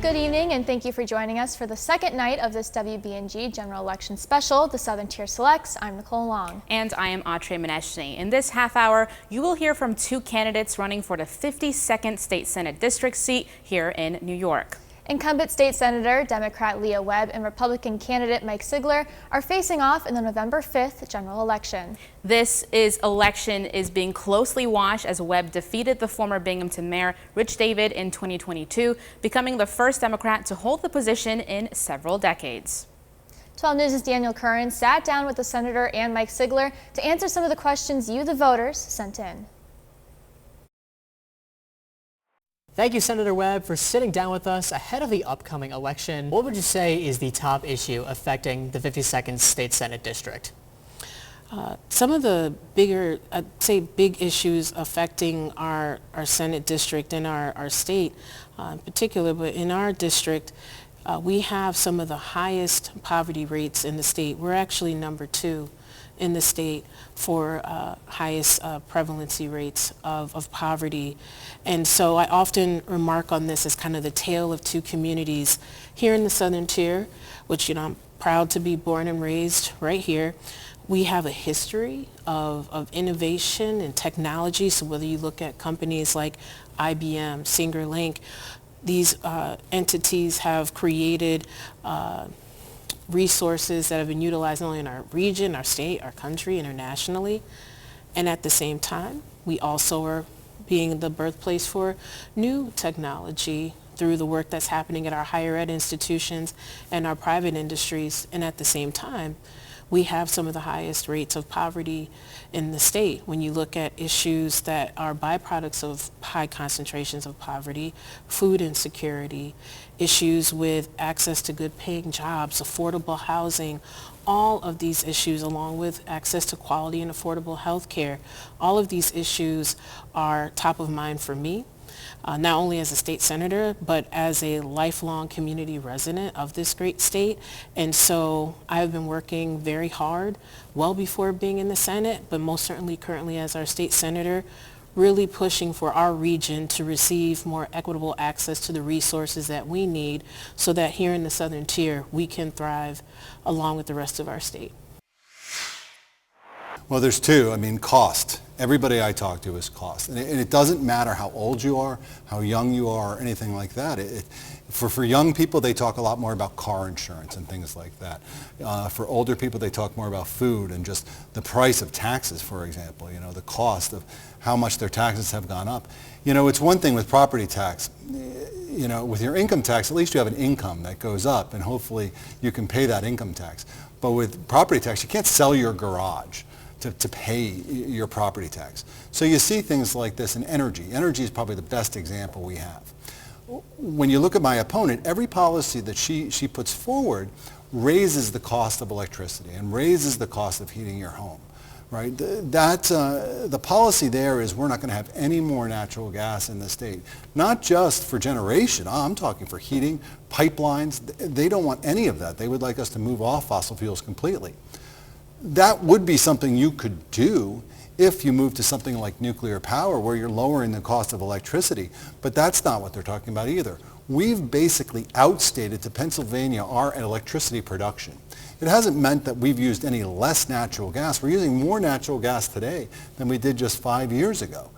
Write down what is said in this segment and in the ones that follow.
Good evening, and thank you for joining us for the second night of this WBNG General Election Special, the Southern Tier Selects. I'm Nicole Long. And I am Atre Maneshni. In this half hour, you will hear from two candidates running for the 52nd State Senate District seat here in New York. Incumbent State Senator Democrat Leah Webb and Republican candidate Mike Sigler are facing off in the November 5th general election. This election is being closely watched as Webb defeated the former Binghamton Mayor Rich David in 2022, becoming the first Democrat to hold the position in several decades. 12 News' Daniel Curran sat down with the senator and Mike Sigler to answer some of the questions you, the voters, sent in. Thank you, Senator Webb, for sitting down with us ahead of the upcoming election. What would you say is the top issue affecting the 52nd State Senate District? Some of the bigger, I'd say big issues affecting our Senate district and our state in particular, but in our district, we have some of the highest poverty rates in the state. We're actually number 2 in the state for highest prevalency rates of poverty. And so I often remark on this as kind of the tale of two communities here in the Southern Tier, which, I'm proud to be born and raised right here. We have a history of innovation and technology. So whether you look at companies like IBM, Sigler, these entities have created resources that have been utilized not only in our region, our state, our country, internationally. And at the same time, we also are being the birthplace for new technology through the work that's happening at our higher ed institutions and our private industries. And at the same time, we have some of the highest rates of poverty in the state. When you look at issues that are byproducts of high concentrations of poverty, food insecurity, issues with access to good paying jobs, affordable housing, all of these issues, along with access to quality and affordable health care, all of these issues are top of mind for me. Not only as a state senator, but as a lifelong community resident of this great state. And so I've been working very hard well before being in the Senate, but most certainly currently as our state senator, really pushing for our region to receive more equitable access to the resources that we need so that here in the Southern Tier, we can thrive along with the rest of our state. Well, there's two. Cost. Everybody I talk to is cost. And it doesn't matter how old you are, how young you are, or anything like that. For young people, they talk a lot more about car insurance and things like that. For older people, they talk more about food and just the price of taxes, for example, the cost of how much their taxes have gone up. It's one thing with property tax. With your income tax, at least you have an income that goes up, and hopefully you can pay that income tax. But with property tax, you can't sell your garage to pay your property tax. So you see things like this in energy. Energy is probably the best example we have. When you look at my opponent, every policy that she puts forward raises the cost of electricity and raises the cost of heating your home, right? The policy there is we're not going to have any more natural gas in the state, not just for generation. I'm talking for heating, pipelines. They don't want any of that. They would like us to move off fossil fuels completely. That would be something you could do if you move to something like nuclear power where you're lowering the cost of electricity. But that's not what they're talking about either. We've basically outstated to Pennsylvania our electricity production. It hasn't meant that we've used any less natural gas. We're using more natural gas today than we did just 5 years ago.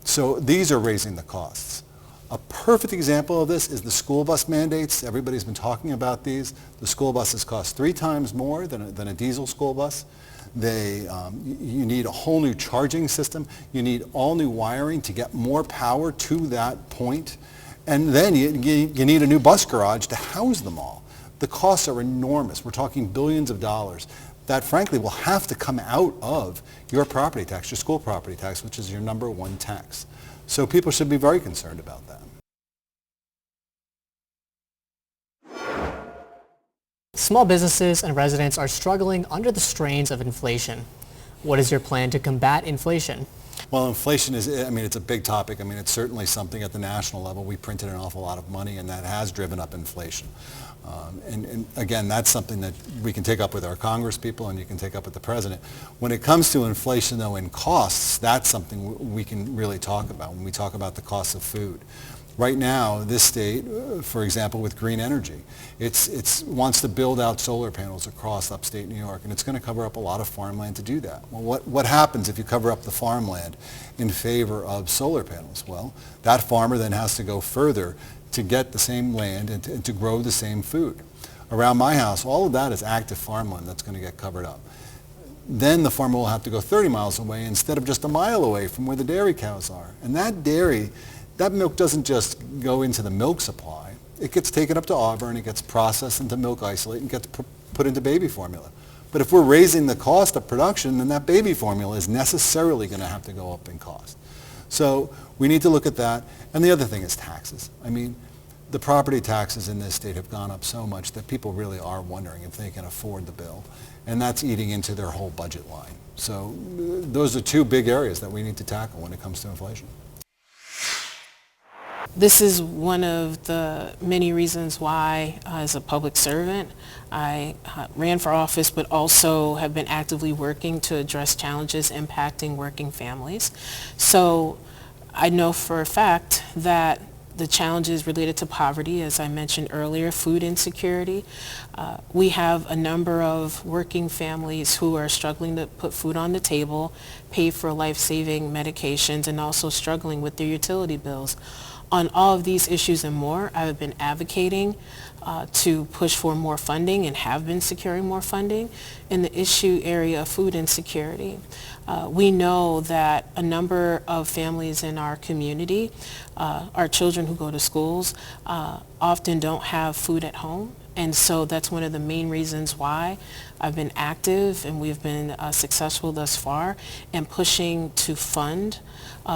So these are raising the costs. A perfect example of this is the school bus mandates. Everybody's been talking about these. The school buses cost 3 times more than a diesel school bus. You need a whole new charging system. You need all new wiring to get more power to that point. And then you need a new bus garage to house them all. The costs are enormous. We're talking billions of dollars that frankly will have to come out of your property tax, your school property tax, which is your number one tax. So people should be very concerned about that. Small businesses and residents are struggling under the strains of inflation. What is your plan to combat inflation? Well, inflation is, it's a big topic. It's certainly something at the national level. We printed an awful lot of money, and that has driven up inflation. And again, that's something that we can take up with our Congress people and you can take up with the president. When it comes to inflation, though, in costs, that's something we can really talk about when we talk about the cost of food. Right now, this state, for example, with green energy, it wants to build out solar panels across upstate New York, and it's going to cover up a lot of farmland to do that. Well, what happens if you cover up the farmland in favor of solar panels? Well, that farmer then has to go further to get the same land and to grow the same food. Around my house, all of that is active farmland that's going to get covered up. Then the farmer will have to go 30 miles away instead of just a mile away from where the dairy cows are. And that milk doesn't just go into the milk supply. It gets taken up to Auburn, it gets processed into milk isolate, and gets put into baby formula. But if we're raising the cost of production, then that baby formula is necessarily going to have to go up in cost. So we need to look at that. And the other thing is taxes. I mean, the property taxes in this state have gone up so much that people really are wondering if they can afford the bill. And that's eating into their whole budget line. So those are two big areas that we need to tackle when it comes to inflation. This is one of the many reasons why, as a public servant, I ran for office, but also have been actively working to address challenges impacting working families. So I know for a fact that the challenges related to poverty, as I mentioned earlier, food insecurity. We have a number of working families who are struggling to put food on the table, pay for life-saving medications, and also struggling with their utility bills. On all of these issues and more, I have been advocating to push for more funding and have been securing more funding in the issue area of food insecurity. We know that a number of families in our community, our children who go to schools, often don't have food at home. And so that's one of the main reasons why I've been active and we've been successful thus far in pushing to fund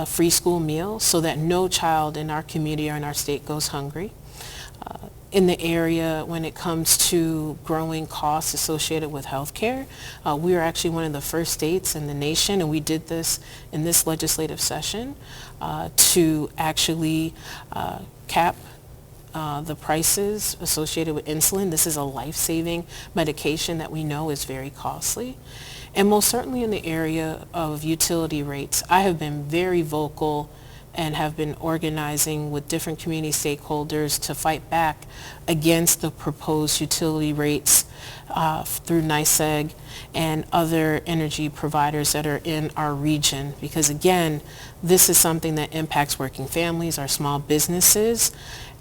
free school meals so that no child in our community or in our state goes hungry. In the area when it comes to growing costs associated with healthcare, we are actually one of the first states in the nation, and we did this in this legislative session, to actually cap the prices associated with insulin. This is a life-saving medication that we know is very costly. And most certainly in the area of utility rates, I have been very vocal and have been organizing with different community stakeholders to fight back against the proposed utility rates through NYSEG and other energy providers that are in our region. Because again, this is something that impacts working families, our small businesses,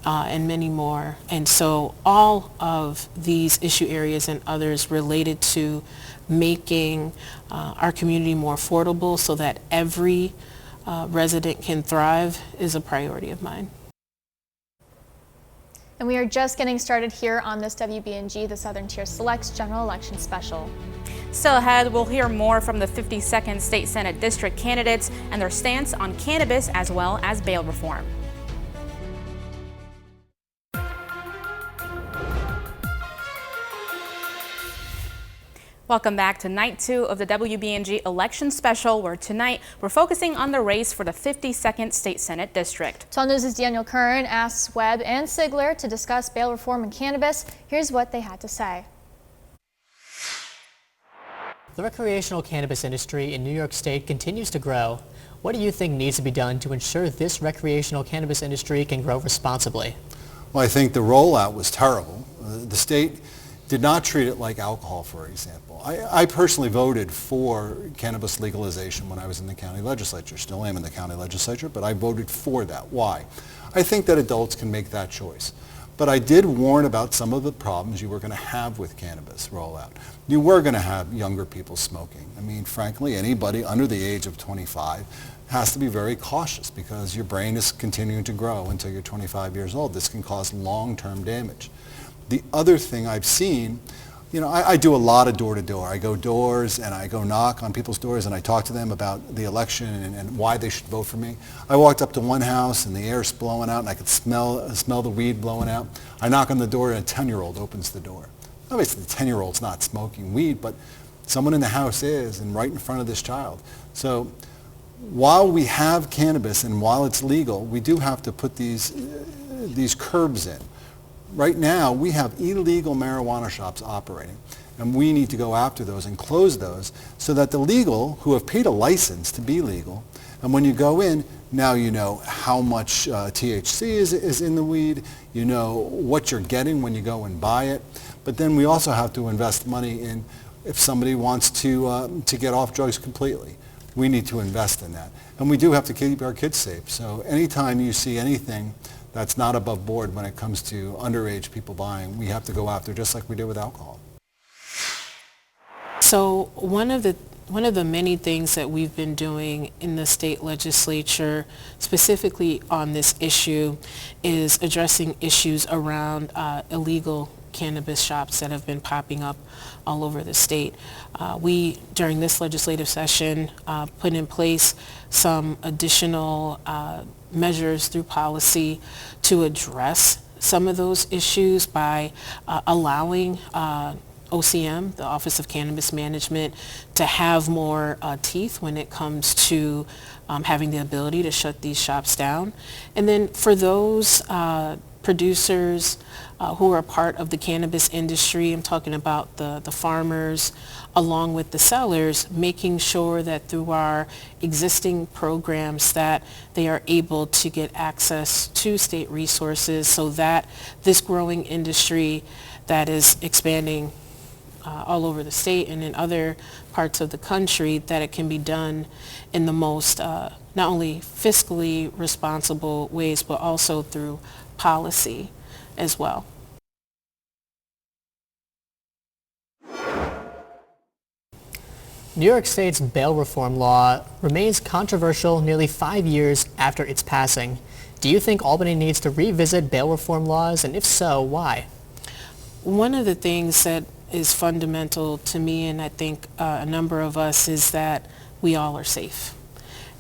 and many more. And so all of these issue areas and others related to making our community more affordable so that every resident can thrive is a priority of mine. And we are just getting started here on this WBNG, the Southern Tier Selects General Election Special. Still ahead, we'll hear more from the 52nd State Senate District candidates and their stance on cannabis as well as bail reform. Welcome back to night 2 of the WBNG election special, where tonight we're focusing on the race for the 52nd State Senate District. 12 News' Daniel Curran asked Webb and Sigler to discuss bail reform and cannabis. Here's what they had to say. The recreational cannabis industry in New York State continues to grow. What do you think needs to be done to ensure this recreational cannabis industry can grow responsibly? Well, I think the rollout was terrible. The state did not treat it like alcohol, for example. I personally voted for cannabis legalization when I was in the county legislature. Still am in the county legislature, but I voted for that. Why? I think that adults can make that choice. But I did warn about some of the problems you were going to have with cannabis rollout. You were going to have younger people smoking. I mean, frankly, anybody under the age of 25 has to be very cautious because your brain is continuing to grow until you're 25 years old. This can cause long-term damage. The other thing I've seen, you know, I do a lot of door-to-door. I go doors and I go knock on people's doors and I talk to them about the election and why they should vote for me. I walked up to one house and the air's blowing out and I could smell the weed blowing out. I knock on the door and a 10-year-old opens the door. Obviously, the 10-year-old's not smoking weed, but someone in the house is, and right in front of this child. So while we have cannabis and while it's legal, we do have to put these curbs in. Right now, we have illegal marijuana shops operating, and we need to go after those and close those so that the legal, who have paid a license to be legal, And when you go in, now you know how much THC is in the weed, you know what you're getting when you go and buy it. But then we also have to invest money in if somebody wants to get off drugs completely. We need to invest in that. And we do have to keep our kids safe. So anytime you see anything that's not above board when it comes to underage people buying, we have to go after, just like we did with alcohol. So one of the many things that we've been doing in the state legislature, specifically on this issue, is addressing issues around illegal cannabis shops that have been popping up all over the state. We, during this legislative session, put in place some additional measures through policy to address some of those issues by allowing OCM, the Office of Cannabis Management, to have more teeth when it comes to having the ability to shut these shops down. And then for those producers who are part of the cannabis industry, I'm talking about the farmers, along with the sellers, making sure that through our existing programs that they are able to get access to state resources so that this growing industry that is expanding all over the state and in other parts of the country, that it can be done in the most not only fiscally responsible ways, but also through policy as well. New York State's bail reform law remains controversial nearly 5 years after its passing. Do you think Albany needs to revisit bail reform laws, and if so, why? One of the things that is fundamental to me, and I think a number of us, is that we all are safe.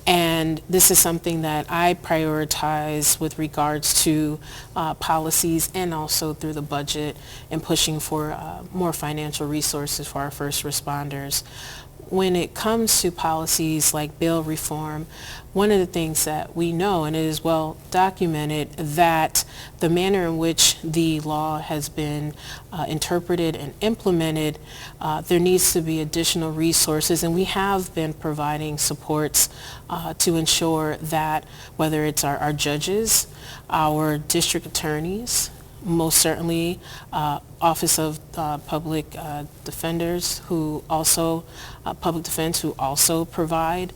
And this is something that I prioritize with regards to policies and also through the budget and pushing for more financial resources for our first responders. When it comes to policies like bail reform, one of the things that we know, and it is well documented, that the manner in which the law has been interpreted and implemented, there needs to be additional resources, and we have been providing supports to ensure that whether it's our judges, our district attorneys, most certainly Office of Public Defenders, who also, Public Defense, who also provide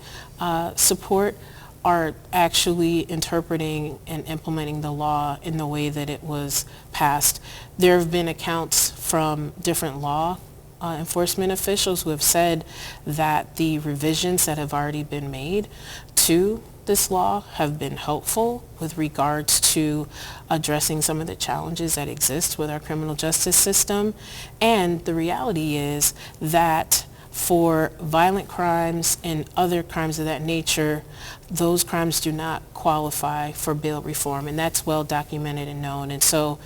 support, are actually interpreting and implementing the law in the way that it was passed. There have been accounts from different law enforcement officials who have said that the revisions that have already been made to this law have been helpful with regards to addressing some of the challenges that exist with our criminal justice system. And the reality is that for violent crimes and other crimes of that nature, those crimes do not qualify for bail reform, and that's well documented and known. And so,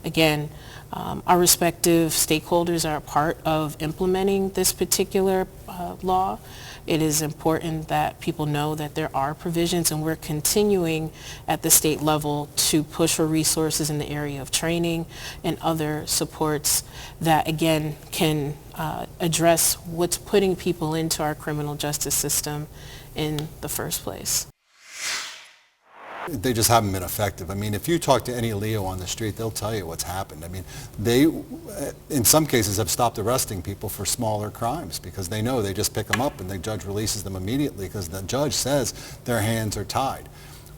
again, our respective stakeholders are a part of implementing this particular law. It is important that people know that there are provisions, and we're continuing at the state level to push for resources in the area of training and other supports that, again, can address what's putting people into our criminal justice system in the first place. They just haven't been effective. I mean, if you talk to any Leo on the street, they'll tell you what's happened. I mean, they, in some cases, have stopped arresting people for smaller crimes because they know they just pick them up and the judge releases them immediately because the judge says their hands are tied.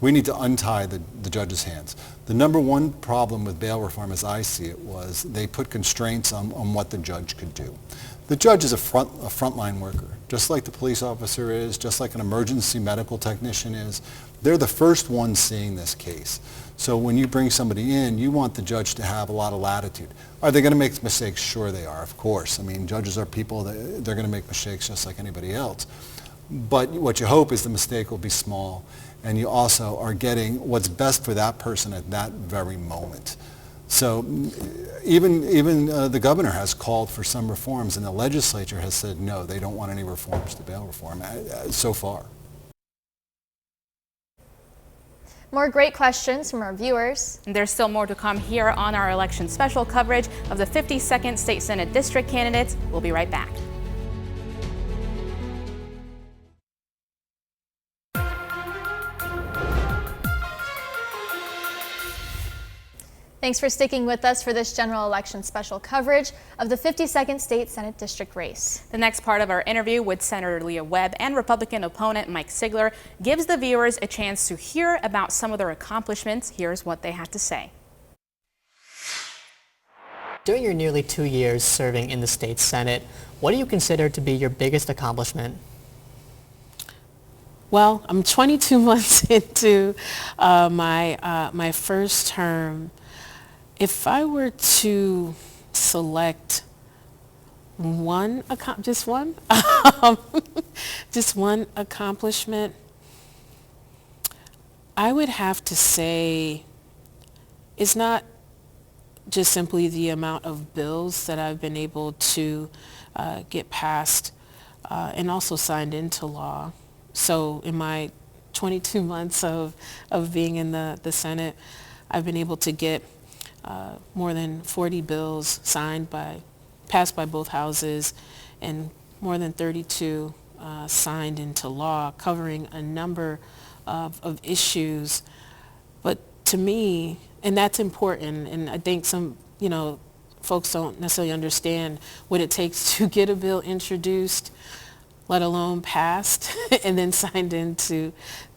We need to untie the judge's hands. The number one problem with bail reform, as I see it, was they put constraints on what the judge could do. The judge is a frontline worker, just like the police officer is, just like an emergency medical technician is. They're the first ones seeing this case. So when you bring somebody in, you want the judge to have a lot of latitude. Are they going to make mistakes? Sure they are, of course. I mean, judges are people, they're going to make mistakes just like anybody else. But what you hope is the mistake will be small, and you also are getting what's best for that person at that very moment. So even the governor has called for some reforms, and the legislature has said no, they don't want any reforms to bail reform so far. More great questions from our viewers. And there's still more to come here on our election special coverage of the 52nd State Senate District candidates. We'll be right back. Thanks for sticking with us for this general election special coverage of the 52nd State Senate District race. The next part of our interview with Senator Leah Webb and Republican opponent Mike Sigler gives the viewers a chance to hear about some of their accomplishments. Here's what they had to say. During your nearly 2 years serving in the state Senate, what do you consider to be your biggest accomplishment? Well, I'm 22 months into my first term. If I were to select just one accomplishment, I would have to say it's not just simply the amount of bills that I've been able to get passed and also signed into law. So in my 22 months of being in the Senate, I've been able to get more than 40 bills passed by both houses, and more than 32 signed into law, covering a number of issues. But to me, and that's important, and I think some, folks don't necessarily understand what it takes to get a bill introduced, let alone passed and then signed into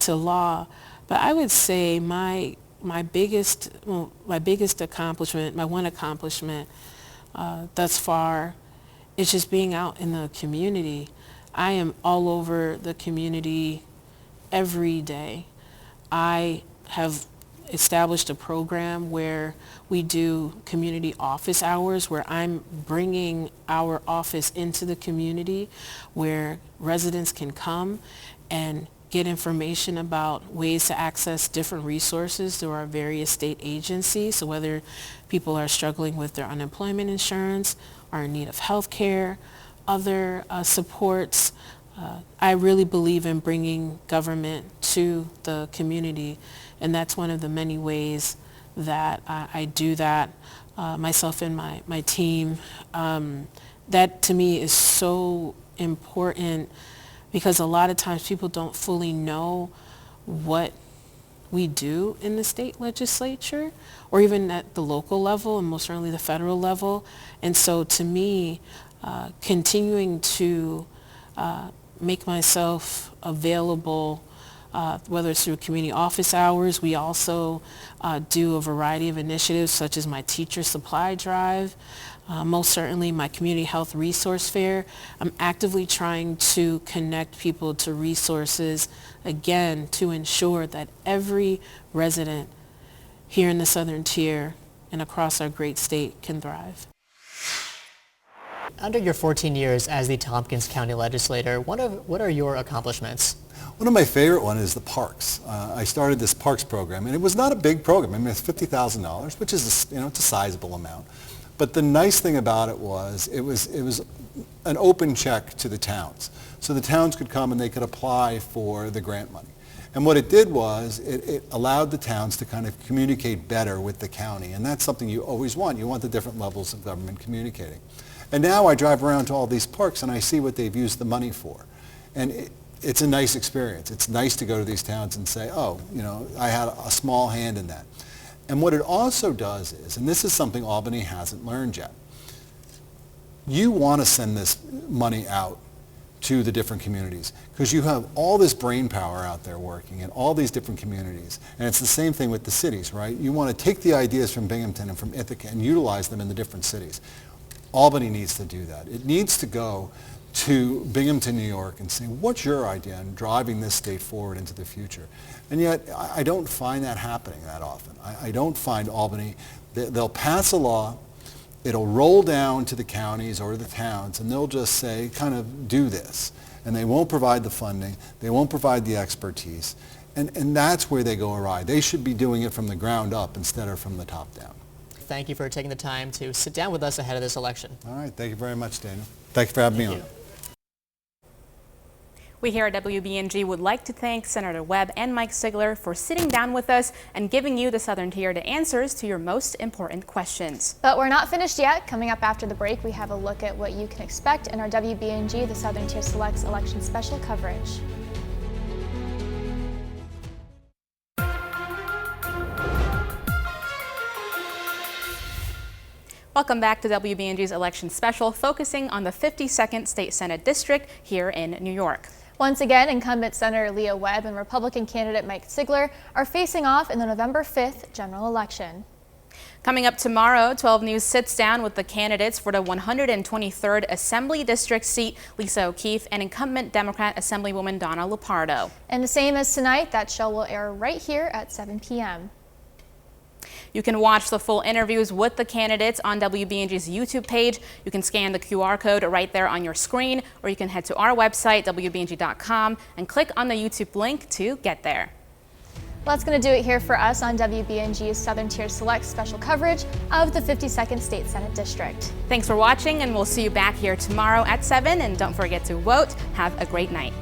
law. But I would say my biggest accomplishment, my one accomplishment thus far, is just being out in the community. I am all over the community every day. I have established a program where we do community office hours, where I'm bringing our office into the community, where residents can come and get information about ways to access different resources through our various state agencies. So whether people are struggling with their unemployment insurance, are in need of health care, other supports, I really believe in bringing government to the community, and that's one of the many ways that I do that, myself and my team. That to me is so important, because a lot of times people don't fully know what we do in the state legislature, or even at the local level, and most certainly the federal level. And so to me, continuing to make myself available, whether it's through community office hours. We also do a variety of initiatives, such as my teacher supply drive, most certainly my community health resource fair. I'm actively trying to connect people to resources, again, to ensure that every resident here in the Southern Tier and across our great state can thrive. Under your 14 years as the Tompkins County legislator, what are your accomplishments? One of my favorite ones is the parks. I started this parks program, and it was not a big program. I mean, it's $50,000, which is it's a sizable amount. But the nice thing about it was an open check to the towns, so the towns could come and they could apply for the grant money. And what it did was it allowed the towns to kind of communicate better with the county, and that's something you always want. You want the different levels of government communicating. And now I drive around to all these parks and I see what they've used the money for. And it's a nice experience. It's nice to go to these towns and say, oh, I had a small hand in that. And what it also does is, and this is something Albany hasn't learned yet, you want to send this money out to the different communities, because you have all this brain power out there working in all these different communities. And it's the same thing with the cities, right? You want to take the ideas from Binghamton and from Ithaca and utilize them in the different cities. Albany needs to do that. It needs to go to Binghamton, New York, and say, what's your idea in driving this state forward into the future? And yet, I don't find that happening that often. I don't find Albany, they'll pass a law, it'll roll down to the counties or the towns, and they'll just say, kind of do this. And they won't provide the funding, they won't provide the expertise, and that's where they go awry. They should be doing it from the ground up instead of from the top down. Thank you for taking the time to sit down with us ahead of this election. All right, thank you very much, Daniel. Thank you for having me on. We here at WBNG would like to thank Senator Webb and Mike Sigler for sitting down with us and giving you the Southern Tier the answers to your most important questions. But we're not finished yet. Coming up after the break, we have a look at what you can expect in our WBNG The Southern Tier Selects election special coverage. Welcome back to WBNG's election special, focusing on the 52nd State Senate District here in New York. Once again, incumbent Senator Leah Webb and Republican candidate Mike Sigler are facing off in the November 5th general election. Coming up tomorrow, 12 News sits down with the candidates for the 123rd Assembly District seat, Lisa O'Keefe, and incumbent Democrat Assemblywoman Donna Lupardo. And the same as tonight, that show will air right here at 7 p.m. You can watch the full interviews with the candidates on WBNG's YouTube page. You can scan the QR code right there on your screen, or you can head to our website, WBNG.com, and click on the YouTube link to get there. Well, that's going to do it here for us on WBNG's Southern Tier Select special coverage of the 52nd State Senate District. Thanks for watching, and we'll see you back here tomorrow at 7. And don't forget to vote. Have a great night.